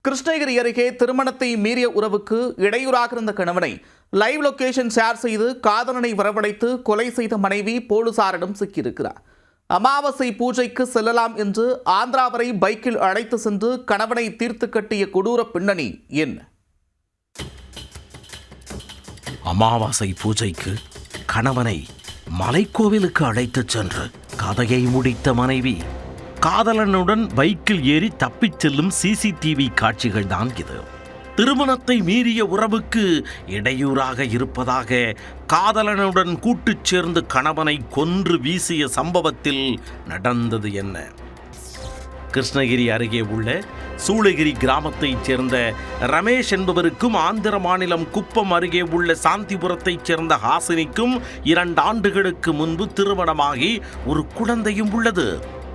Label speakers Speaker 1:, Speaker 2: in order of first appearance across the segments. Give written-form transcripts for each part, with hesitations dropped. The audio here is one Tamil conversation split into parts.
Speaker 1: கிருஷ்ணகிரி அருகே திருமணத்தை மீறிய உறவுக்கு இடையூறாக இருந்த கணவனை லைவ் லொகேஷன் ஷேர் செய்து காதலனை வரவழைத்து கொலை செய்த மனைவி போலீசாரிடம் சிக்கியிருக்கிறார். அமாவாசை பூஜைக்கு செல்லலாம் என்று ஆந்திரா வரை பைக்கில் அழைத்து சென்று கணவனை தீர்த்து கட்டிய கொடூர பின்னணி என்ன?
Speaker 2: அமாவாசை பூஜைக்கு கணவனை மலைக்கோவிலுக்கு அழைத்துச் சென்று கதையை முடித்த மனைவி காதலனுடன் பைக்கில் ஏறி தப்பிச் செல்லும் சிசிடிவி காட்சிகள் தான் இது. திருமணத்தை மீறிய உறவுக்கு இடையூறாக இருப்பதாக காதலனுடன் கூட்டுச் சேர்ந்து கணவனை கொன்று வீசிய சம்பவத்தில் நடந்தது என்ன? கிருஷ்ணகிரி அருகே உள்ள சூளகிரி கிராமத்தைச் சேர்ந்த ரமேஷ் என்பவருக்கும் ஆந்திர மாநிலம் குப்பம் அருகே உள்ள சாந்திபுரத்தைச் சேர்ந்த ஹாசினிக்கும் 2 ஆண்டுகளுக்கு முன்பு திருமணமாகி ஒரு குழந்தையும் உள்ளது.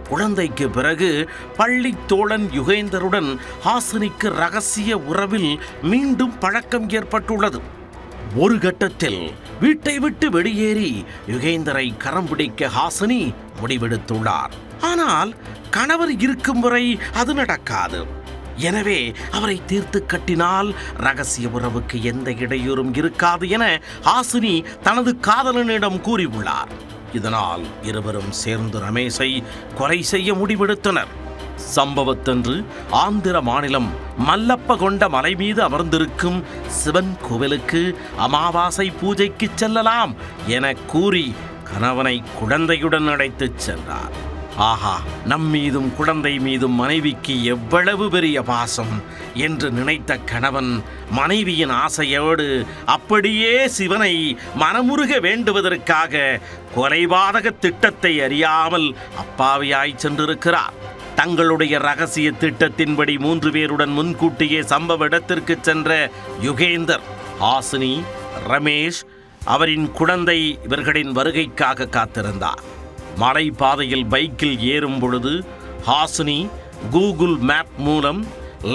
Speaker 2: குழந்தைக்கு பிறகு பள்ளி தோழன் யுகேந்தருடன் ஹாசினிக்கு ரகசிய உறவில் மீண்டும் பழக்கம் ஏற்பட்டுள்ளது. ஒரு கட்டத்தில் வீட்டை விட்டு வெளியேறி யுகேந்தரை கரம் பிடிக்க ஹாசினி முடிவெடுத்துள்ளார். ஆனால் கணவர் இருக்கும் வரை அது நடக்காது. எனவே அவரை தீர்த்து கட்டினால் ரகசிய உறவுக்கு எந்த இடையூறும் இருக்காது என ஹாசினி தனது காதலனிடம் கூறியுள்ளார். இதனால் இருவரும் சேர்ந்து ரமேஷை கொலை செய்ய முடிவெடுத்தனர். சம்பவத்தன்று ஆந்திர மாநிலம் மல்லப்பகொண்ட மலை மீது அமர்ந்திருக்கும் சிவன் கோவிலுக்கு அமாவாசை பூஜைக்கு செல்லலாம் என கூறி கணவனை குழந்தையுடன் அழைத்துச் சென்றார். ஆஹா, நம் மீதும் குழந்தை மீதும் மனைவிக்கு எவ்வளவு பெரிய பாசம் என்று நினைத்த கணவன் மனைவியின் ஆசையோடு அப்படியே சிவனை மனமுருக வேண்டுவதற்காக கொலைபாதக திட்டத்தை அறியாமல் அப்பாவியாய் சென்றிருக்கிறார். தங்களுடைய ரகசிய திட்டத்தின்படி 3 பேருடன் முன்கூட்டியே சம்பவ இடத்திற்கு சென்ற யுகேந்தர், ஹாசினி, ரமேஷ் அவரின் குழந்தை இவர்களின் வருகைக்காக காத்திருந்தார். மலை பாதையில் பைக்கில் ஏறும் பொழுது ஹாசினி கூகுள் மேப் மூலம்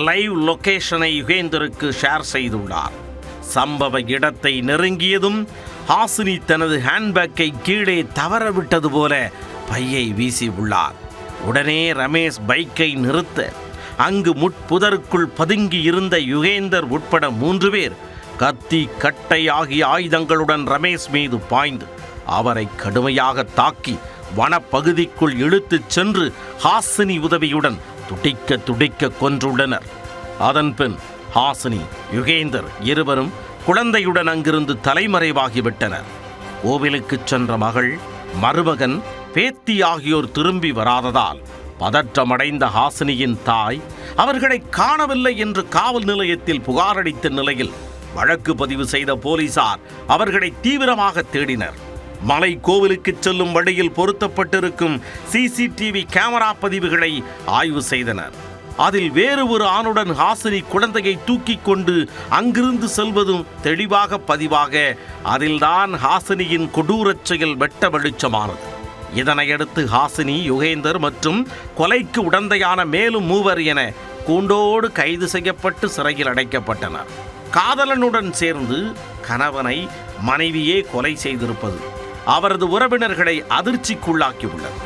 Speaker 2: லைவ் லொகேஷனை யுகேந்தருக்கு ஷேர் செய்துள்ளார். சம்பவ இடத்தை நெருங்கியதும் ஹாசினி தனது ஹேண்ட்பேக்கை கீழே தவறவிட்டது போல பையை வீசி உள்ளார். உடனே ரமேஷ் பைக்கை நிறுத்த அங்கு முட்புதருக்குள் பதுங்கி இருந்த யுகேந்தர் உட்பட 3 பேர் கத்தி, கட்டை ஆகிய ஆயுதங்களுடன் ரமேஷ் மீது பாய்ந்து அவரை கடுமையாக தாக்கி வனப்பகுதிக்குள் இழுத்துச் சென்று ஹாசினி உதவியுடன் துடிக்க துடிக்க கொன்றுள்ளனர். அதன்பின் ஹாசினி, யுகேந்தர் இருவரும் குழந்தையுடன் அங்கிருந்து தலைமறைவாகிவிட்டனர். கோவிலுக்கு சென்ற மகள், மருமகன், பேத்தி ஆகியோர் திரும்பி வராததால் பதற்றமடைந்த ஹாசினியின் தாய் அவர்களை காணவில்லை என்று காவல் நிலையத்தில் புகாரளித்த நிலையில் வழக்கு பதிவு செய்த போலீசார் அவர்களை தீவிரமாக தேடினர். மலை கோவிலுக்கு செல்லும் வழியில் பொருத்தப்பட்டிருக்கும் சிசிடிவி கேமரா பதிவுகளை ஆய்வு செய்தனர். அதில் வேறு ஒரு ஆணுடன் ஹாசினி குழந்தையை தூக்கி கொண்டு அங்கிருந்து செல்வதும் தெளிவாக பதிவாக அதில்தான் ஹாசினியின் கொடூரச் செயல் வெட்ட வெளிச்சமானது. இதனையடுத்து ஹாசினி, யுகேந்தர் மற்றும் கொலைக்கு உடந்தையான மேலும் 3 என கூண்டோடு கைது செய்யப்பட்டு சிறையில் அடைக்கப்பட்டனர். காதலனுடன் சேர்ந்து கணவனை மனைவியே கொலை செய்திருப்பது அவரது உறவினர்களை அதிர்ச்சிக்குள்ளாக்கியுள்ளது.